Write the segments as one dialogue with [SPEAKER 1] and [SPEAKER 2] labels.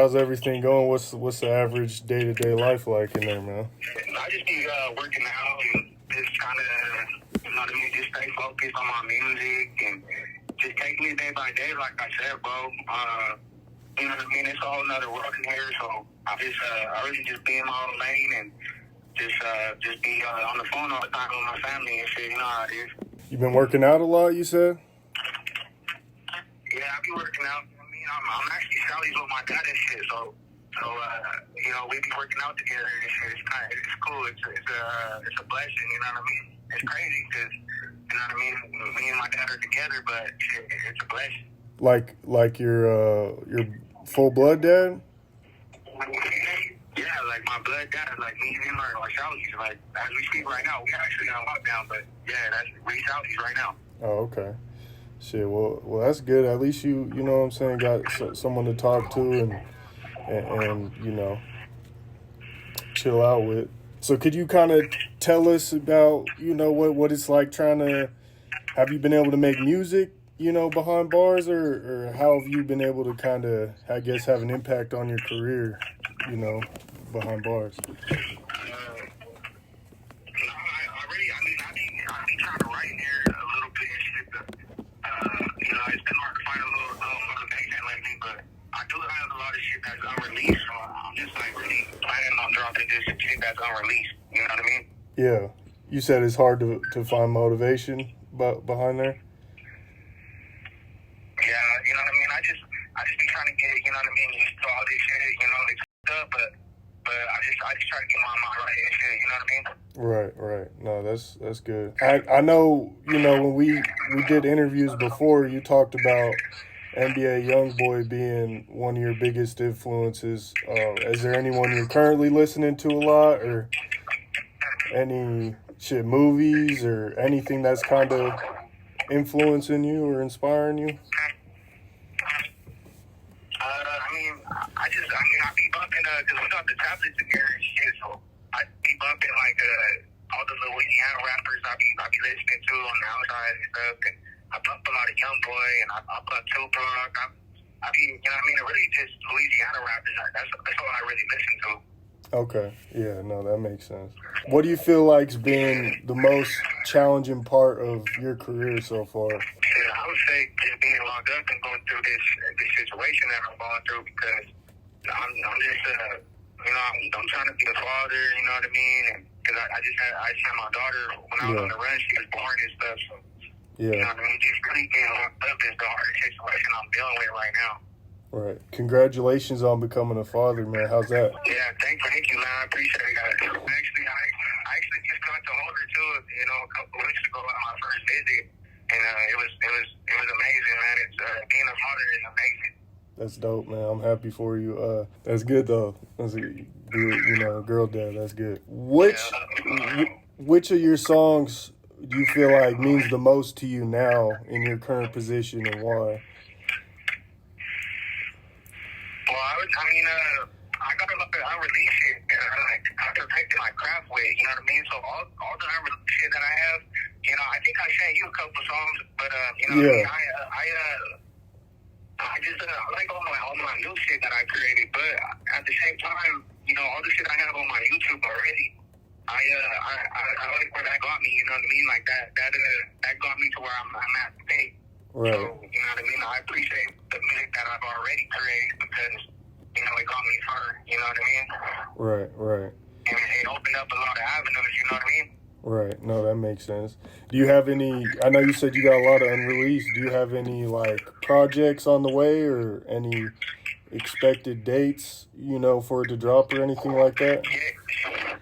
[SPEAKER 1] how's everything going? What's the average day-to-day life like in there, man?
[SPEAKER 2] I just be working out and just trying to, you know what I mean, just stay focused on my music and just taking it day by day, like I said, bro. You know what I mean? It's a whole nother world in here, so I really just be in my own lane and just be on the phone all the time with my family and shit. You know how it is.
[SPEAKER 1] You been working out a lot, you said?
[SPEAKER 2] Yeah, I be working out. I mean, I'm actually Sally's with my dad and shit, so you know, we be working out together and shit. It's cool. It's a blessing. You know what I mean? It's crazy because, you know what I mean? Me and my dad are together, but shit, it's a blessing.
[SPEAKER 1] Like your full blood dad?
[SPEAKER 2] Yeah, like my blood dad, like me and him are Sally's. Like as we speak right now, we actually on lockdown, but yeah, we Sally's right now.
[SPEAKER 1] Oh, okay. Shit, well, that's good. At least you know what I'm saying, got someone to talk to and you know, chill out with. So could you kind of tell us about, you know, what it's like have you been able to make music, you know, behind bars, or how have you been able to kind of, I guess, have an impact on your career, you know, behind bars?
[SPEAKER 2] I be trying to write in there a little bit and shit, but, you know, it's been hard to find a little motivation lately, but I do have a lot of shit that's unreleased, so I'm just, like, really planning on dropping this shit that's unreleased, you know what I mean?
[SPEAKER 1] Yeah. You said it's hard to find motivation behind there?
[SPEAKER 2] Yeah, you know what I mean? I just be trying to get, you know what I mean, used to all this shit, you know, it's stuff, but I just try to get my mind right and shit, you know what I mean?
[SPEAKER 1] Right. No, that's good. I know, you know, when we did interviews before, you talked about NBA YoungBoy being one of your biggest influences. Is there anyone you're currently listening to a lot, or any movies or anything that's kind of influencing you or inspiring you?
[SPEAKER 2] I be bumping, because we got the tablets in here and shit, so I be bumping, like, all the Louisiana rappers I be listening to on the outside and stuff, and I bump a lot of YoungBoy, and I bump Tupac, I be, you know what I mean, really just Louisiana rappers, that's all I really listen to.
[SPEAKER 1] Okay, yeah, no, that makes sense. What do you feel like's been the most challenging part of your career so far?
[SPEAKER 2] Yeah, I would say just being locked up and going through this situation that I'm going through, because I'm just, you know, I'm trying to be a father, you know what I mean? And because I just had my daughter when I was on the run, she was born and stuff. So,
[SPEAKER 1] yeah.
[SPEAKER 2] You know what I mean? Just really being locked up is the hardest situation I'm dealing with right now.
[SPEAKER 1] Right. Congratulations on becoming a father, man. How's that?
[SPEAKER 2] Yeah, thank you, man. I appreciate it, guys. Actually, I just got to hold her too, you know, a couple of weeks ago on my first visit, and it was amazing, man. It's being a father is amazing.
[SPEAKER 1] That's dope, man. I'm happy for you. That's good though. That's a good, you know, girl dad. That's good. Which of your songs do you feel like means the most to you now in your current position, and why?
[SPEAKER 2] Well, I got a lot of unreleased shit that I protected my craft with, you know what I mean? So all the unreleased shit that I have, you know, I think I sent you a couple songs, but you know,
[SPEAKER 1] yeah.
[SPEAKER 2] I just like all my new shit that I created, but at the same time, you know, all the shit I have on my YouTube already, I like where that got me, you know what I mean? Like that got me to where I'm at today.
[SPEAKER 1] Right.
[SPEAKER 2] So, you know what I mean? I appreciate the music that I've already created because, you know, it got me far, you know what I mean?
[SPEAKER 1] Right.
[SPEAKER 2] And it opened up a lot of avenues, you know what I mean?
[SPEAKER 1] Right. No, that makes sense. Do you have any, I know you said you got a lot of unreleased, do you have any, like, projects on the way or any expected dates, you know, for it to drop or anything like that?
[SPEAKER 2] Yeah.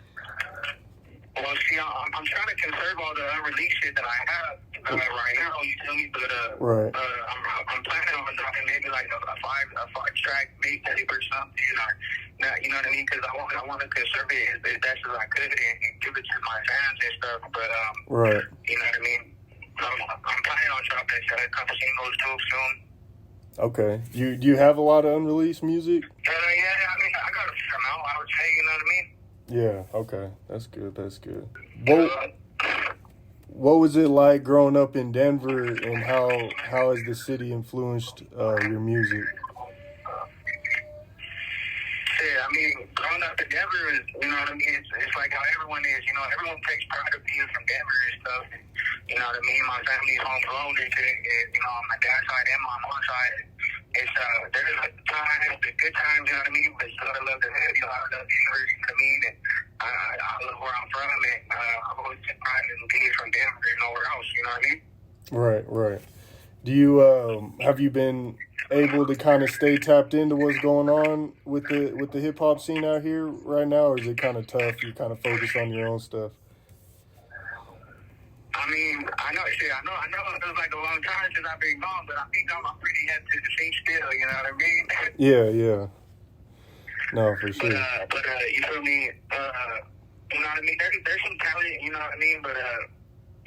[SPEAKER 2] Well, see, I'm trying to conserve all the unreleased shit that I have right now, you feel me? But
[SPEAKER 1] right.
[SPEAKER 2] I'm planning on dropping maybe like a five track mixtape or something, you know what I mean? Because I want to conserve it as best as I could and give it to my fans and stuff. But
[SPEAKER 1] right.
[SPEAKER 2] You know what I mean? I'm planning on dropping a couple singles too soon.
[SPEAKER 1] Okay. Do you have a lot of unreleased music?
[SPEAKER 2] Yeah, I mean, I got a fair amount, I would say, you know what I mean?
[SPEAKER 1] Yeah, okay. That's good. What was it like growing up in Denver, and how has the city influenced your music?
[SPEAKER 2] shit, I mean, growing up in Denver is, you know what I mean? It's like how everyone is, you know, everyone takes pride of being from Denver and stuff. And, you know what I mean? My family's homegrown and shit, and, you know, on my dad's side and my mom's side. It's, there's like times, the good times, you know what I mean? But you gotta love the hood, you know, I love Denver, you know what I mean? And I love where I'm from, and I've always taken pride in being from Denver and nowhere else, you know what I mean?
[SPEAKER 1] Right, right. Do you have you been able to kind of stay tapped into what's going on with the hip hop scene out here right now, or is it kind of tough? You kind of focus on your own stuff.
[SPEAKER 2] I mean, I know it feels like a long time since I've been gone, but I think I'm pretty hip to the scene still, you know what I mean?
[SPEAKER 1] Yeah, yeah. No, for sure.
[SPEAKER 2] But you feel me? You know what I mean? There's some talent, you know what I mean? But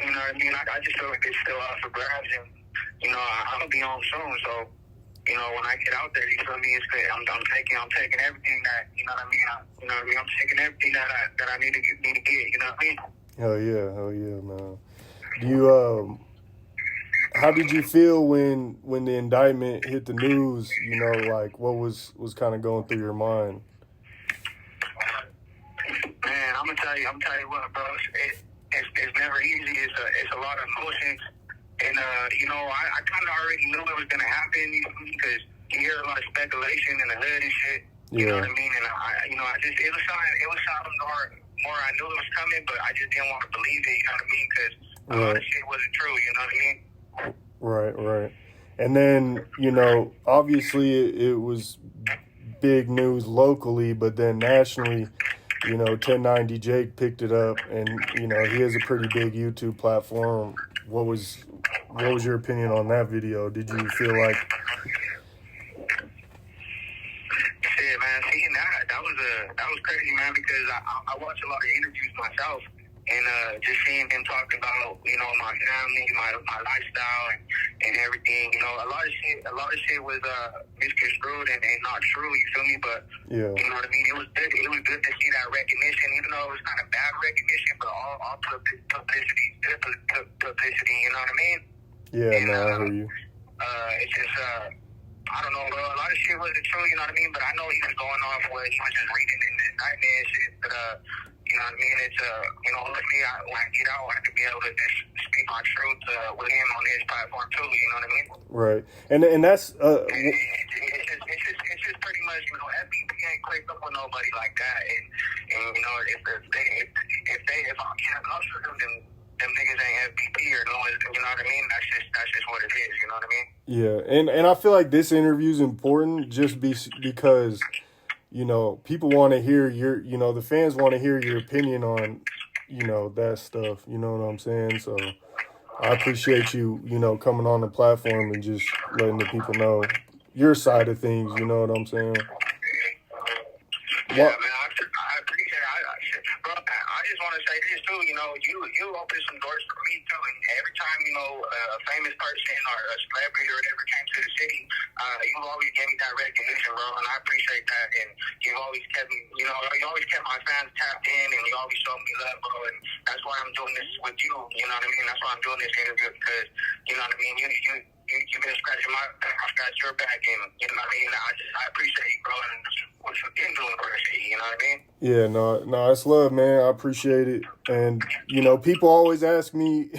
[SPEAKER 2] you know what I mean? I just feel like it's still out for grabs, and you know, I'm gonna be home soon, so you know, when I get out there, you feel me? It's good. I'm taking everything that, you know what I mean? You know what I mean? I'm taking everything that I need to get, you know what I mean?
[SPEAKER 1] Hell yeah, man. Do you how did you feel when the indictment hit the news? You know, like what was kind of going through your mind?
[SPEAKER 2] Man, I'm gonna tell you what, bro. It's never easy. It's a lot of emotions, and you know, I kind of already knew it was gonna happen because you hear a lot of speculation in the hood and shit. You know what I mean? And you know, it was something more I knew it was coming, but I just didn't want to believe it. You know what I mean? Because a lot of shit wasn't true. You know what I mean?
[SPEAKER 1] Right. And then, you know, obviously it was big news locally, but then nationally, you know, 1090 Jake picked it up, and, you know, he has a pretty big YouTube platform. What was your opinion on that video? Did you feel like...
[SPEAKER 2] Shit, man, seeing that was crazy, man, because I watch a lot of interviews myself, and just seeing him talk about, you know, my family, my lifestyle, and everything. You know, a lot of shit was misconstrued and not true. You feel me? But you know what I mean. It was good. It was good to see that recognition, even though it was kind of bad recognition, but all publicity, good publicity. You know what I mean?
[SPEAKER 1] Yeah,
[SPEAKER 2] and,
[SPEAKER 1] no, I hear you.
[SPEAKER 2] It's just I don't know, bro. A lot of shit wasn't true. You know what I mean? But I know he was going off what he was just reading in the indictment and shit. But you know what I mean? It's you know, hopefully when I get out, I could be able to just speak my truth with him on his platform too. You know what I mean?
[SPEAKER 1] Right, and that's
[SPEAKER 2] it's just pretty much, you know, FBP ain't clicked up with nobody like that, and you know, if I'm getting close to them, then them niggas ain't FBP or no, you know what I mean? That's just what it is. You know what I mean?
[SPEAKER 1] Yeah, and I feel like this interview is important just because, you know, people want to hear you know, the fans want to hear your opinion on, you know, that stuff. You know what I'm saying? So I appreciate you, you know, coming on the platform and just letting the people know your side of things. You know what I'm saying?
[SPEAKER 2] Yeah, man, I appreciate it. Bro, I just want to say this too. You know, you opened some doors for me too. And every time, you know, a famous person or a celebrity or whatever came to the city, you always gave me that recognition, bro. And I appreciate that. And you always kept me, you know, you always kept my fans tapped in, and you always showed me love, bro. And that's why I'm doing this with you. You know what I mean? That's why I'm doing this interview, because you know what I mean. You've been scratching I scratched your back, and you know what I mean. I appreciate you, bro, and what you've been doing for the city. You know what I mean?
[SPEAKER 1] Yeah, no, it's love, man. I appreciate it. And you know, people always ask me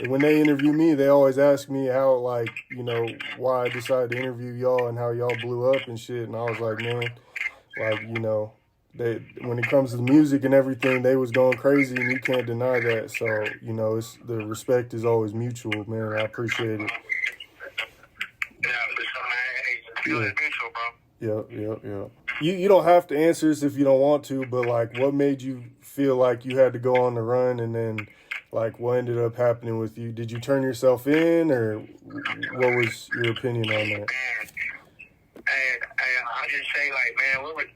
[SPEAKER 1] when they interview me, they always ask me how, like, you know, why I decided to interview y'all and how y'all blew up and shit. And I was like, man, like, you know, when it comes to the music and everything, they was going crazy, and you can't deny that. So, you know, it's the respect is always mutual, man. I appreciate it.
[SPEAKER 2] Yeah, for sure, man. Hey, it's mutual, bro.
[SPEAKER 1] Yep. You don't have to answer this if you don't want to, but like, what made you feel like you had to go on the run, and then like what ended up happening with you? Did you turn yourself in, or what was your opinion on that?
[SPEAKER 2] I just say, like, man, what would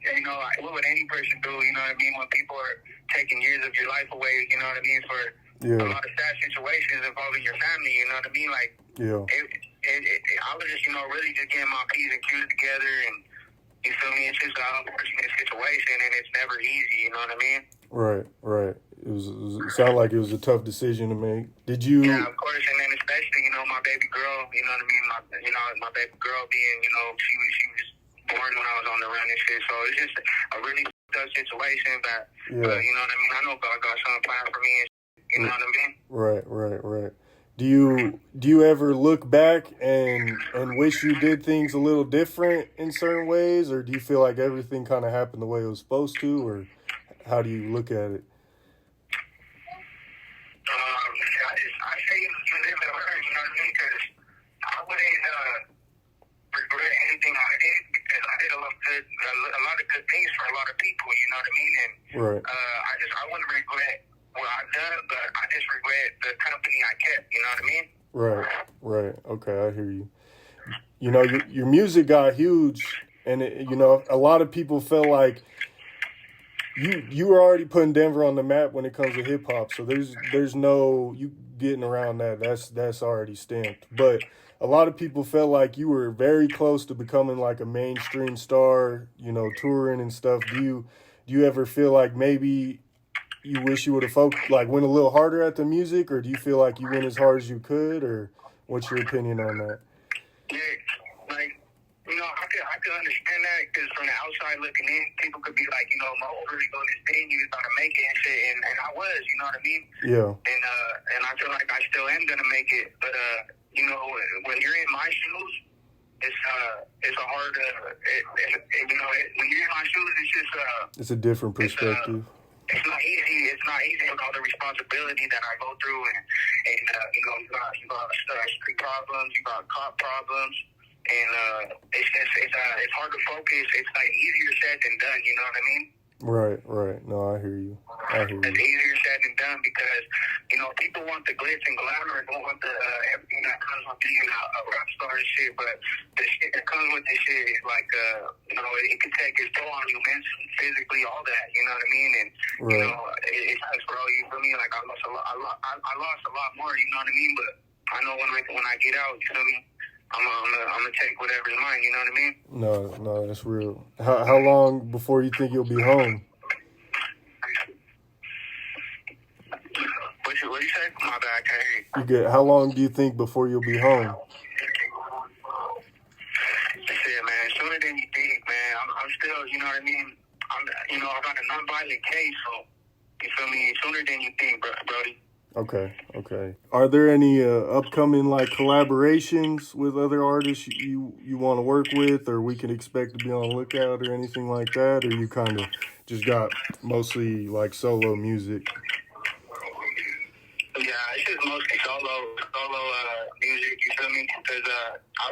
[SPEAKER 2] any person do? You know what I mean? When people are taking years of your life away, you know what I mean, for a lot of sad situations involving your family. You know what I mean? Like, I was just, you know, really just getting my P's and Q's together, and you feel me? It's just an unfortunate situation, and it's never easy. You know what I mean?
[SPEAKER 1] Right. It sounded like it was a tough decision to make. Did you?
[SPEAKER 2] Yeah, of course, and then especially, you know, my baby girl. You know what I mean? My baby girl being, you know, she was born when I was on the run and shit. So it's just a really tough situation, but you know what I mean? I know God got something planned for me and shit, you know what I mean?
[SPEAKER 1] Right. Do you ever look back and wish you did things a little different in certain ways, or do you feel like everything kind of happened the way it was supposed to, or how do you look at it?
[SPEAKER 2] I say you live and learn, you know what I mean? Because I wouldn't regret anything I did, because I did a lot of good things for a lot of people, you know what I mean? And
[SPEAKER 1] Right.
[SPEAKER 2] I wouldn't regret what I've done, but I just regret the company I kept, you know what I mean?
[SPEAKER 1] Right. Okay, I hear you. You know, your music got huge, and you know, a lot of people felt like you were already putting Denver on the map when it comes to hip hop. So there's no you getting around that. That's already stamped. But a lot of people felt like you were very close to becoming like a mainstream star, you know, touring and stuff. Do you ever feel like maybe you wish you would have went a little harder at the music, or do you feel like you went as hard as you could, or what's your opinion on that?
[SPEAKER 2] Yeah, like, you know, I could understand that, because from the outside looking in, people could be like, you know, Mo really doing this thing, he was about to make it and shit, and I was, you know what I mean?
[SPEAKER 1] Yeah.
[SPEAKER 2] And I feel like I still am gonna make it, but you know, when you're in my shoes, it's a hard, you know, when you're in my shoes, it's just
[SPEAKER 1] it's a different perspective.
[SPEAKER 2] It's not easy. It's not easy with all the responsibility that I go through, and you know, you got street problems, you got cop problems, and it's hard to focus. It's like easier said than done. You know what I mean?
[SPEAKER 1] Right. No, I hear you.
[SPEAKER 2] It's easier said than done, because you know, people want the glitz and glamour, don't want the everything that comes with being a rap star and shit. But the shit that comes with this shit is like, you know, it can take its toll on you mentally, physically, all that. You know what I mean? And you know, it sucks, bro. You feel me? Like I lost a lot. I lost a lot more. You know what I mean? But I know when I get out, you feel me? I'm gonna take whatever's mine. You know what I mean?
[SPEAKER 1] No, that's real. How long before you think you'll be home?
[SPEAKER 2] What you say? My bad, I can't hear you.
[SPEAKER 1] You get. How long do you think before you'll be home?
[SPEAKER 2] Shit, man. Sooner than you think, man. I'm still, you know what I mean? You know, I got a non-violent case, so you feel me? Sooner than you think, Brody.
[SPEAKER 1] Okay. Are there any upcoming like collaborations with other artists you want to work with, or we can expect to be on the lookout, or anything like that, or you kind of just got mostly like solo music?
[SPEAKER 2] Yeah, it's just mostly solo music. You feel me? Because I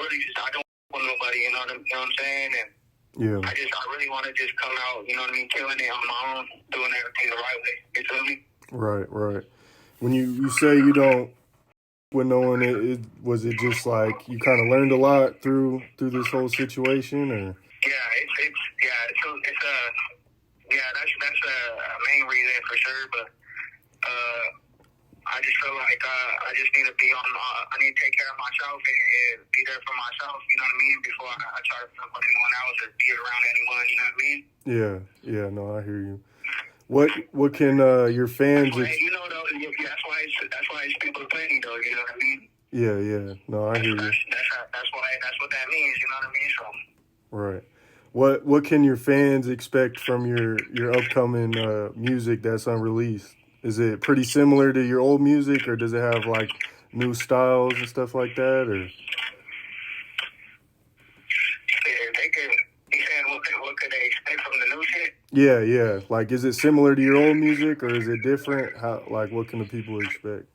[SPEAKER 2] don't want nobody. You know what I'm saying? And
[SPEAKER 1] yeah,
[SPEAKER 2] I really want to just come out. You know what I mean? Killing it on my own, doing everything the right way. You feel me?
[SPEAKER 1] Right. When you say you don't with no one, was it just like you kind of learned a lot through this whole situation, or?
[SPEAKER 2] That's a main reason for sure. But I just feel like I just need to be on. I need to take care of myself and be there for myself. You know what I mean? Before I try to fuck with anyone else or be around anyone. You know what I mean?
[SPEAKER 1] Yeah. No, I hear you. What can your fans?
[SPEAKER 2] You know, though, that's why it's people plenty, though. You know what I mean?
[SPEAKER 1] Yeah. No, I hear you.
[SPEAKER 2] That's what that means. You know what I mean? So.
[SPEAKER 1] Right. What can your fans expect from your upcoming music that's unreleased? Is it pretty similar to your old music, or does it have like new styles and stuff like that, or?
[SPEAKER 2] You saying what could they expect from the new shit?
[SPEAKER 1] Yeah. Like, is it similar to your old music, or is it different? What can the people expect?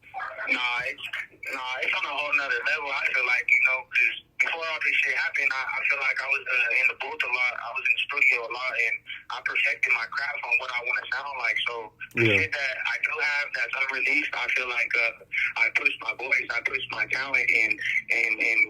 [SPEAKER 2] It's on a whole nother level. I feel like, you know, because before all this shit happened, I feel like I was in the booth a lot. I was in the studio a lot, and I perfected my craft on what I want to sound like. So the shit that I do have that's unreleased, I feel like I pushed my voice, I pushed my talent, and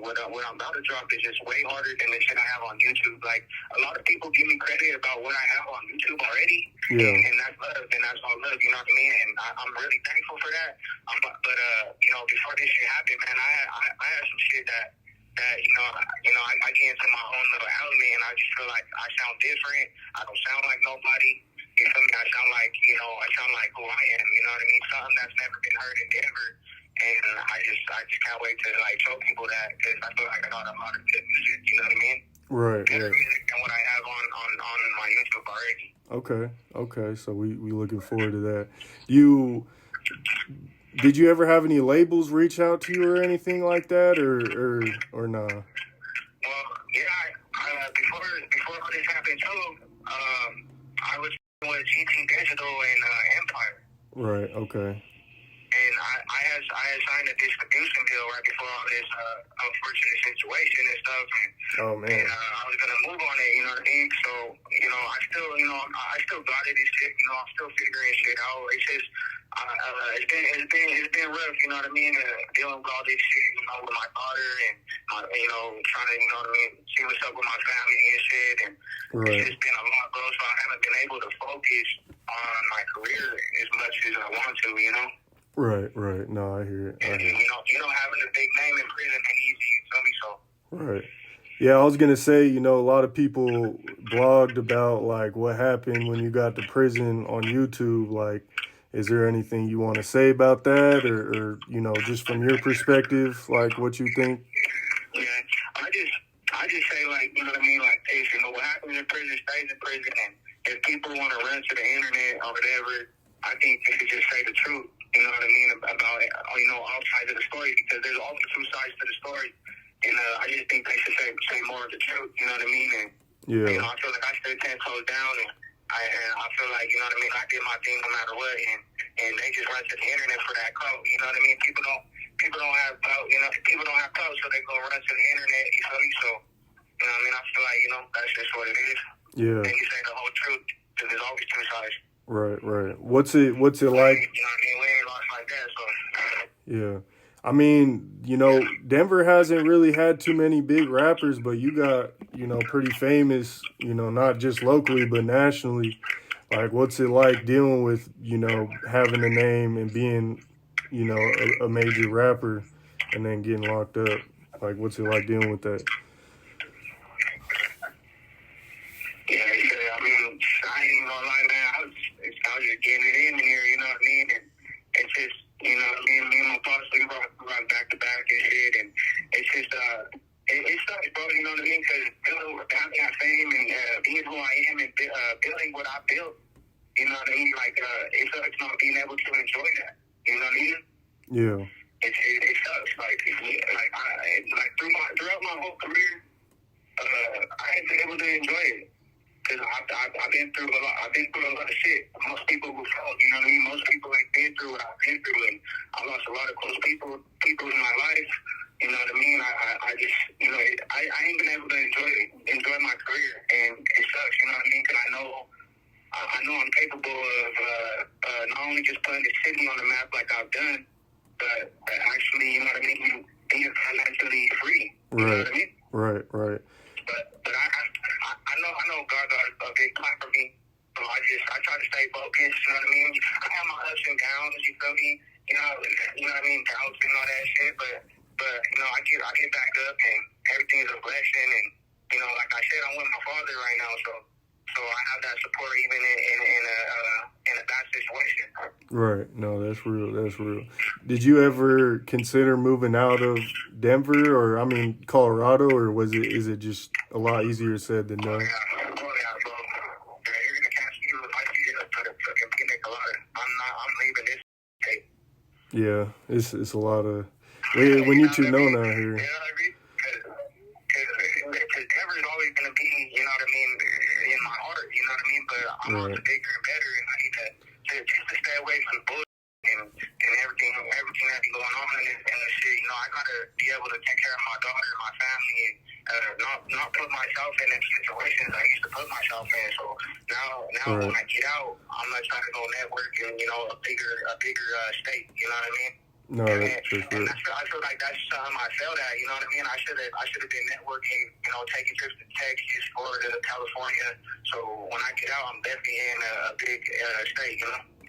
[SPEAKER 2] what I'm about to drop is just way harder than the shit I have on YouTube. Like, a lot of people give me credit about what I have on YouTube already, and that's love, and that's all love. You know what I mean? And I'm really thankful for that. But you know, before this shit happened, man, I had some shit that I get into my own little element, and I just feel like I sound different. I don't sound like nobody. You feel me? I sound like who I am. You know what I mean? Something that's never been heard in Denver, and I just can't wait to like show people that, because I feel like I got a lot of good music. You know what I mean?
[SPEAKER 1] Right,
[SPEAKER 2] and the
[SPEAKER 1] right.
[SPEAKER 2] music than what I have on my YouTube already.
[SPEAKER 1] Okay. So we looking forward to that. Did you ever have any labels reach out to you or anything like that, or nah?
[SPEAKER 2] Well, yeah, before all this happened too, I was with GT Digital and Empire.
[SPEAKER 1] Right. Okay.
[SPEAKER 2] And I had signed a distribution deal right before all this unfortunate situation and stuff,
[SPEAKER 1] Oh man.
[SPEAKER 2] and I was gonna move on it, you know what I mean? So, I still got it and shit, I'm still figuring shit out. It's just, it's been rough, you know what I mean? Dealing with all this shit, with my daughter and trying to, see what's up with my family and shit, and
[SPEAKER 1] Right.
[SPEAKER 2] it's just been a lot, bro. So I haven't been able to focus on my career as much as I want to,
[SPEAKER 1] Right. No, I hear it.
[SPEAKER 2] And, having a big name in prison ain't easy, you feel me? So.
[SPEAKER 1] Right. Yeah, I was gonna say, a lot of people blogged about like what happened when you got to prison on YouTube. Like, is there anything you want to say about that, or just from your perspective, like what you think?
[SPEAKER 2] Yeah, I just say, like, you know what I mean, like this, what happens in prison stays in prison, and if people want to run to the internet or whatever, I think they should just say the truth. You know what I mean, about all sides of the story, because there's always two sides to the story. And I just think they should say more of the truth, you know what I mean? And,
[SPEAKER 1] Yeah.
[SPEAKER 2] I feel like I stood 10 toes down, and I feel like, you know what I mean, I did my thing no matter what, and they just run to the internet for that clout, you know what I mean? People don't have clout, people don't have clout, so they go run to the internet, you feel me? So, you know what I mean? I feel like, that's just what it is.
[SPEAKER 1] Yeah.
[SPEAKER 2] And you say the whole truth, because there's always two sides.
[SPEAKER 1] Right. What's it like?
[SPEAKER 2] You know what I mean? We ain't lost like that, so.
[SPEAKER 1] Yeah. I mean, Denver hasn't really had too many big rappers, but you got, pretty famous, not just locally, but nationally. Like, what's it like dealing with, having a name and being, a major rapper and then getting locked up? Like, what's it like dealing with that?
[SPEAKER 2] Yeah, I mean, I ain't even gonna lie, man. I was just getting it in here, you know what I mean? And it's just, me and my boss, we rock back to back and shit, and it's just, it sucks, bro, you know what I mean? Because having that fame and being who I am and building what I built, you know what I mean? Like, it sucks not being able to enjoy that, you know what I mean?
[SPEAKER 1] Yeah.
[SPEAKER 2] It sucks, throughout my whole career, I ain't been able to enjoy it. Because I've been through a lot. I've been through a lot of shit. Most people will fall, you know what I mean? Most people ain't been through what I've been through, and I lost a lot of close people in my life. You know what I mean? I just, I ain't been able to enjoy my career, and it sucks. You know what I mean? Because I know I'm capable of not only just putting the city on the map like I've done, but actually, you know what I mean, being financially free. You know what I mean?
[SPEAKER 1] Right.
[SPEAKER 2] But I know God got a big plan for me. So I try to stay focused, you know what I mean? I have my ups and downs, you feel me? You know what I mean? Doubts and all that shit, but I get back up, and everything's a blessing, and like I said, I'm with my father right now, so I have that support even in a bad situation.
[SPEAKER 1] Right. No, that's real. Did you ever consider moving out of Denver or, Colorado, or is it just a lot easier said than done?
[SPEAKER 2] Oh, yeah, bro. You're going to catch me with my feet up to Phoenix a lot. I'm leaving this state.
[SPEAKER 1] Yeah, it's a lot of, when you two known out here.
[SPEAKER 2] You know what I mean? Because Denver's always going to be, you know what I mean, in my heart, you know what I mean? But I'm also bigger and better, and I need to stay away from the bullshit and everything that be going on in the shit. I got to be able to take care of my daughter and my family, and not put myself in situations I used to put myself in. So now when I get out, I'm going to try to go network in, a bigger state, you know what I mean?
[SPEAKER 1] No, that's for sure.
[SPEAKER 2] And I feel like that's something I failed at, you know what I mean? I should have been networking, taking trips to Texas, Florida, California. So when I get out, I'm definitely in a big state,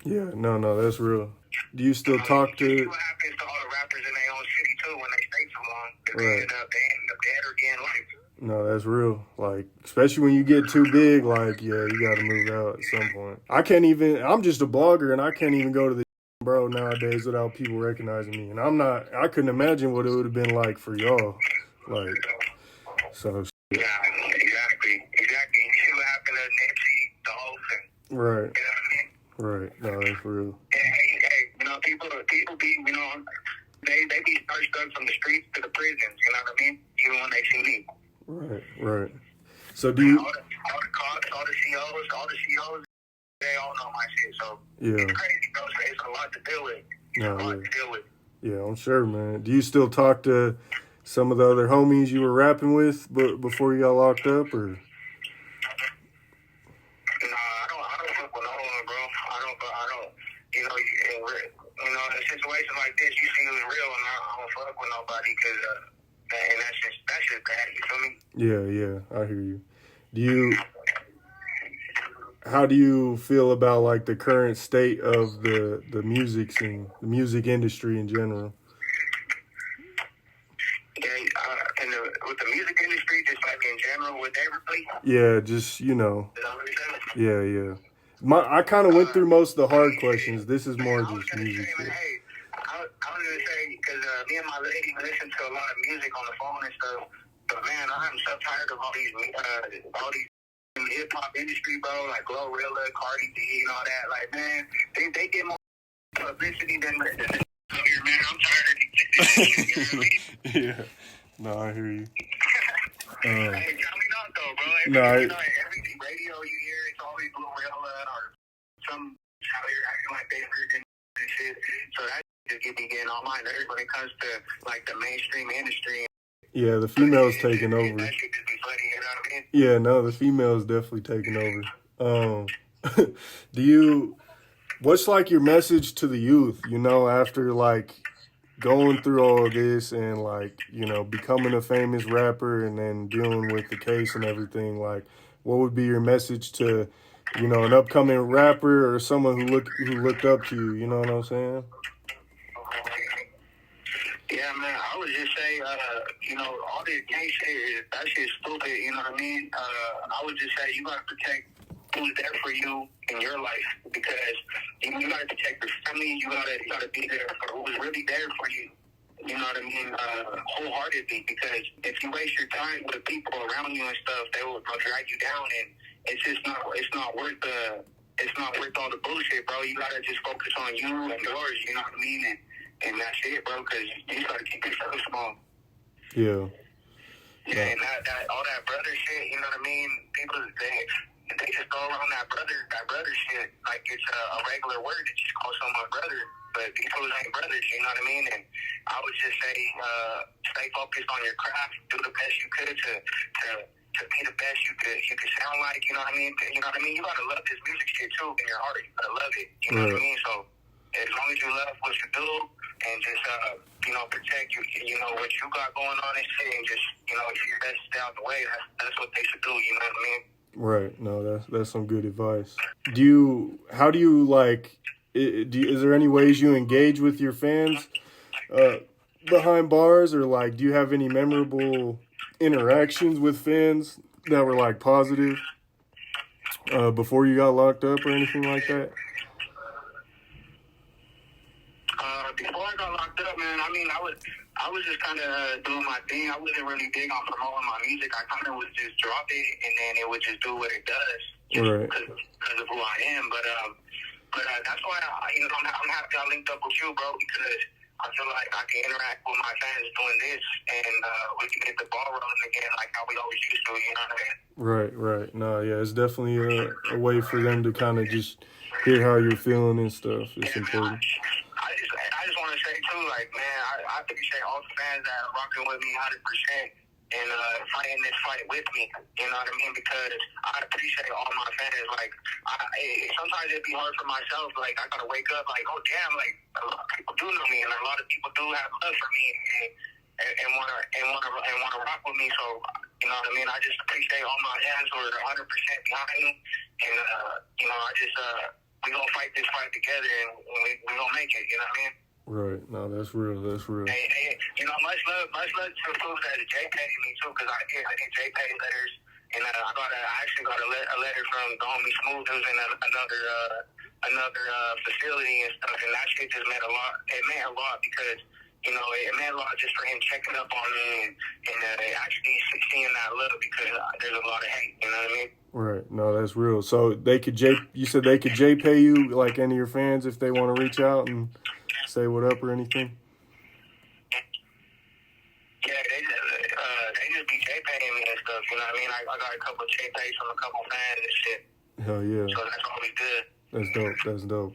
[SPEAKER 1] Yeah, no, that's real. Do you still talk to?
[SPEAKER 2] You see what happens to all the rappers in their own city too when they stay too long? They end up dead or getting life.
[SPEAKER 1] No, that's real. Like, especially when you get too big, like, yeah, you got to move out at some point. I'm just a blogger, and I can't even go to the bro nowadays without people recognizing me. And I couldn't imagine what it would have been like for y'all. Like, so
[SPEAKER 2] Yeah, exactly. You see what happened to Nipsey, the whole thing.
[SPEAKER 1] Right.
[SPEAKER 2] You know what I mean?
[SPEAKER 1] Right. No, that's real.
[SPEAKER 2] Hey, you know, people be, you know, they be stuck from the streets to the prisons. You know what I mean? Even when they see me.
[SPEAKER 1] Right. So do you?
[SPEAKER 2] All the cops, all the COs, they all know my shit. So
[SPEAKER 1] Yeah.
[SPEAKER 2] it's crazy, bro. It's a lot to deal with.
[SPEAKER 1] Yeah, I'm sure, man. Do you still talk to some of the other homies you were rapping with before you got locked up, or?
[SPEAKER 2] Nah, I don't fuck with no one, bro. I don't. You know, in situations like this, you see who's real, and I don't fuck with nobody because, and that's just bad. You feel me?
[SPEAKER 1] Yeah, I hear you. How do you feel about like the current state of the music scene, the music industry in general?
[SPEAKER 2] Yeah, with the music industry, just like in general, with everybody.
[SPEAKER 1] Yeah, just
[SPEAKER 2] Is that what you're saying?
[SPEAKER 1] yeah. I kind of went through most of the hard questions. This is more
[SPEAKER 2] I was
[SPEAKER 1] just
[SPEAKER 2] gonna
[SPEAKER 1] music.
[SPEAKER 2] say, man, hey, I was gonna say because me and my lady listen to a lot of music on the phone and stuff. But man, I'm so tired of all these in the hip hop industry, bro. Like Glorilla, Cardi B, and all that. Like, man, they get more publicity than here, man. I'm tired of these shit. You know what I mean?
[SPEAKER 1] Yeah. No, I hear you.
[SPEAKER 2] Hey, tell me not though, bro. Every radio you hear, it's always Glorilla or some out here acting like they heard and shit. So that just get me getting on my nerves when it comes to like the mainstream industry.
[SPEAKER 1] Yeah, the females taking over.
[SPEAKER 2] That shit just be funny, you know what I mean?
[SPEAKER 1] Yeah, no, the females definitely taking over. What's like your message to the youth, you know, after like going through all of this and like, you know, becoming a famous rapper and then dealing with the case and everything, like what would be your message to, you know, an upcoming rapper or someone who looked up to you know what I'm saying?
[SPEAKER 2] Yeah, man, I would just say, you know, all this gay shit, that shit's stupid, you know what I mean? I would just say you got to protect who's there for you in your life because you got to protect your family. You got to be there for who's really there for you. You know what I mean? Wholeheartedly, because if you waste your time with people around you and stuff, they'll drag you down, and it's not worth all the bullshit, bro. You gotta just focus on you and yours. You know what I mean? And that's it, bro. Because you just gotta keep yourself small.
[SPEAKER 1] Yeah.
[SPEAKER 2] Yeah, and that all that brother shit, you know what I mean? People they just go around that brother shit like it's a regular word that you call someone brother, but these fools ain't brothers, you know what I mean? And I would just say stay focused on your craft, do the best you could to be the best you could sound like, you know what I mean? You know what I mean? You gotta love this music shit too in your heart. You gotta love it, you know what I mean? So as long as you love what you do and just you know, protect you know what you got going on and shit, and just, you know, keep your best stay out the way. That's what they should do, you know what I mean?
[SPEAKER 1] Right. No, that's some good advice. How do you like, is there any ways you engage with your fans behind bars, or like, do you have any memorable interactions with fans that were like positive before you got locked up or anything like that?
[SPEAKER 2] Before I got locked up, man, I mean, I was just kind of doing my thing. I wasn't really big on promoting my music. I kind of would just drop it, and then it would just do what it does,
[SPEAKER 1] Right?
[SPEAKER 2] Because of who I am. But that's why I'm happy I linked up with you, bro, because I feel like I can interact with my fans doing this, and we can get the ball rolling again like how we always used to. You know what I mean?
[SPEAKER 1] Right. No, yeah, it's definitely a way for them to kind of just hear how you're feeling and stuff. It's important.
[SPEAKER 2] Man, I just want to say too, like, man, I appreciate all the fans that are rocking with me 100% and fighting this fight with me. You know what I mean? Because I appreciate all my fans. Like, sometimes it'd be hard for myself. Like, I gotta wake up, like, oh damn, like a lot of people do know me, and a lot of people do have love for me and wanna rock with me. So, you know what I mean? I just appreciate all my fans who are 100% behind me, and you know, I just we gonna fight this fight together, and we gonna make it. You know what I mean?
[SPEAKER 1] Right. No, that's real.
[SPEAKER 2] Hey, you know, much love to the folks that JPay me too, because I get JPay letters, and I actually got a letter from the homie Smooth, who's in another facility and stuff, and that shit just meant a lot. It meant a lot because, you know, it meant a lot just for him checking up on me and actually seeing that love because there's a lot of hate, you know what I mean?
[SPEAKER 1] Right. No, that's real. So they could you said they could pay you, like any of your fans, if they want to reach out and say what up or anything?
[SPEAKER 2] Yeah, they just be J-paying me and stuff, you know what I mean? I got a couple of J-pays from a couple fans and shit.
[SPEAKER 1] Hell yeah.
[SPEAKER 2] So that's always good.
[SPEAKER 1] That's dope. That's dope.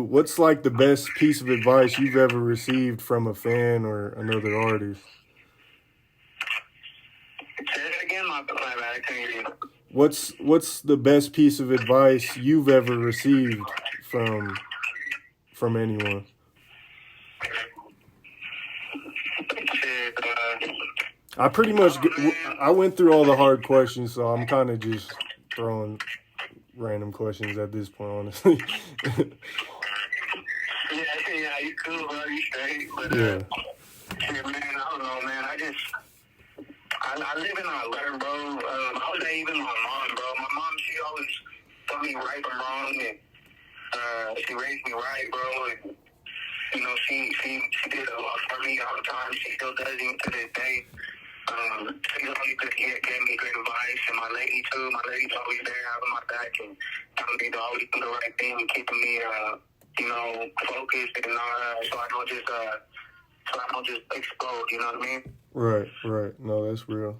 [SPEAKER 1] What's like the best piece of advice you've ever received from a fan or another artist?
[SPEAKER 2] Say it again, my bad, I can't hear you.
[SPEAKER 1] What's the best piece of advice you've ever received from anyone? I went through all the hard questions, so I'm kind of just throwing random questions at this point, honestly.
[SPEAKER 2] yeah, you cool, bro, you straight, but
[SPEAKER 1] yeah,
[SPEAKER 2] man, I don't know, man, I live and I learn, bro. I was even my mom, bro. My mom, she always told me right from wrong, and she raised me right, bro. And, you know, she did a lot for me all the time. She still does even to this day. She's always gave me great advice, and my lady too. My lady's always there having my back and telling me to always do the right thing and keeping me, you know, focused and so I don't just explode. You know what I mean?
[SPEAKER 1] Right. No, that's real.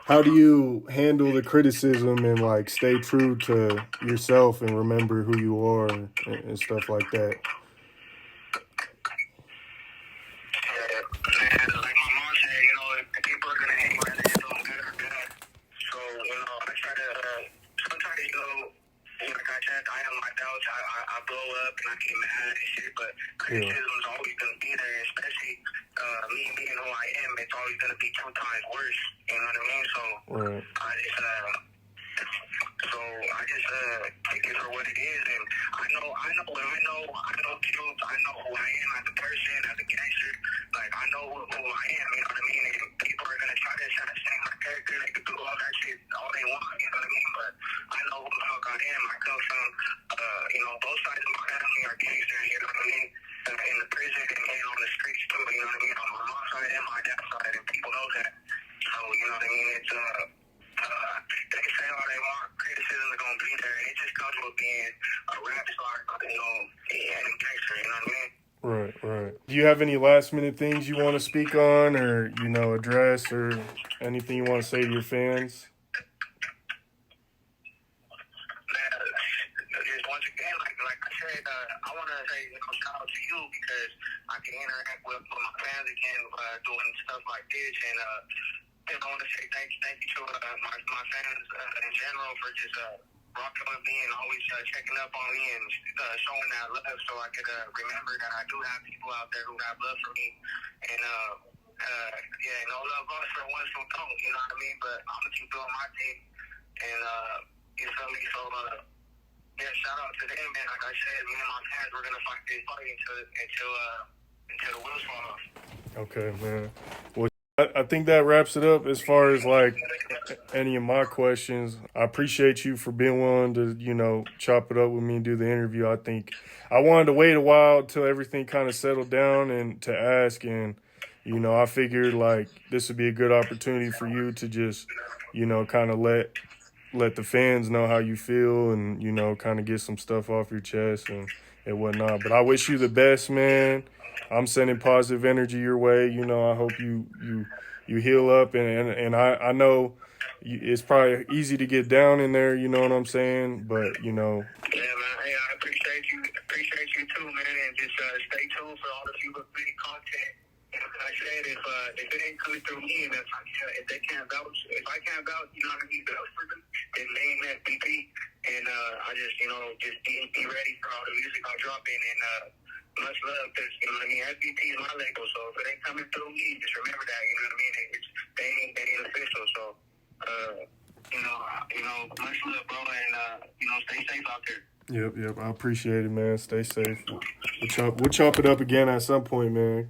[SPEAKER 1] How do you handle the criticism and like stay true to yourself and remember who you are and stuff like that?
[SPEAKER 2] Like my mom said, you know, if people are gonna hate whether you're doing good or bad. So, you know, I try to sometimes, you know, like I said, I have my doubts. I blow up and I get mad and shit, but criticism's always gonna be there, especially me being who I am. It's always gonna be 2 times worse. You know what I mean? So I just take it for what it is, and I know truth. I know who I am as a person, as a gangster. Like I know who I am. You know what I mean? And people are gonna try to assassinate my character. They could do all that shit all they want. You know what I mean? But I know who the fuck I am. I come from, you know, both sides of my family are gangsters. You know what I mean? In the prison and on the streets too. You know what I mean? On my mom's side and my dad's side, and people know that. So you know what I mean? It's they can say all they want. Criticism is gonna be there. It just comes with being a rap star, you know, and a gangster. You know what I mean?
[SPEAKER 1] Right. Do you have any last minute things you want to speak on, or you know, address, or anything you want to say to your fans?
[SPEAKER 2] Just once again, like I said, I want to say, you know, shout out to you because I can interact with my fans again doing stuff like this, and I want to say thank you to my fans in general for just rocking with me and always checking up on me and showing that love, so I could remember that I do have people out there who have love for me, and yeah, no love lost for ones who don't, you know what I mean? But I'm gonna keep doing my thing, and you feel me? So yeah, shout out to them, man. Like I said, me and my fans, we're gonna fight this fight until the wheels fall off.
[SPEAKER 1] Okay, man. Well, I think that wraps it up as far as like any of my questions. I appreciate you for being willing to, you know, chop it up with me and do the interview. I think I wanted to wait a while till everything kind of settled down and to ask, and you know, I figured like this would be a good opportunity for you to just, you know, kind of let the fans know how you feel and, you know, kind of get some stuff off your chest and whatnot. But I wish you the best, man. I'm sending positive energy your way. You know, I hope you heal up, and I know it's probably easy to get down in there. You know what I'm saying? But you know.
[SPEAKER 2] Yeah, man. Hey, I appreciate you too, man, and just stay tuned for all the future content. And like I said, if it ain't coming through me, and if they can't vouch, if I can't vouch, you know what I mean, vouch for them, then name FBP, and I just, you know, just be ready for all the music I'm dropping, and much love, because, you know what I mean, FBP is my label, so if it ain't coming through me, just remember that, you know what I mean, they ain't official, so, you know, much love, bro, and, you know, stay safe out there.
[SPEAKER 1] Yep, I appreciate it, man. Stay safe. We'll chop it up again at some point, man.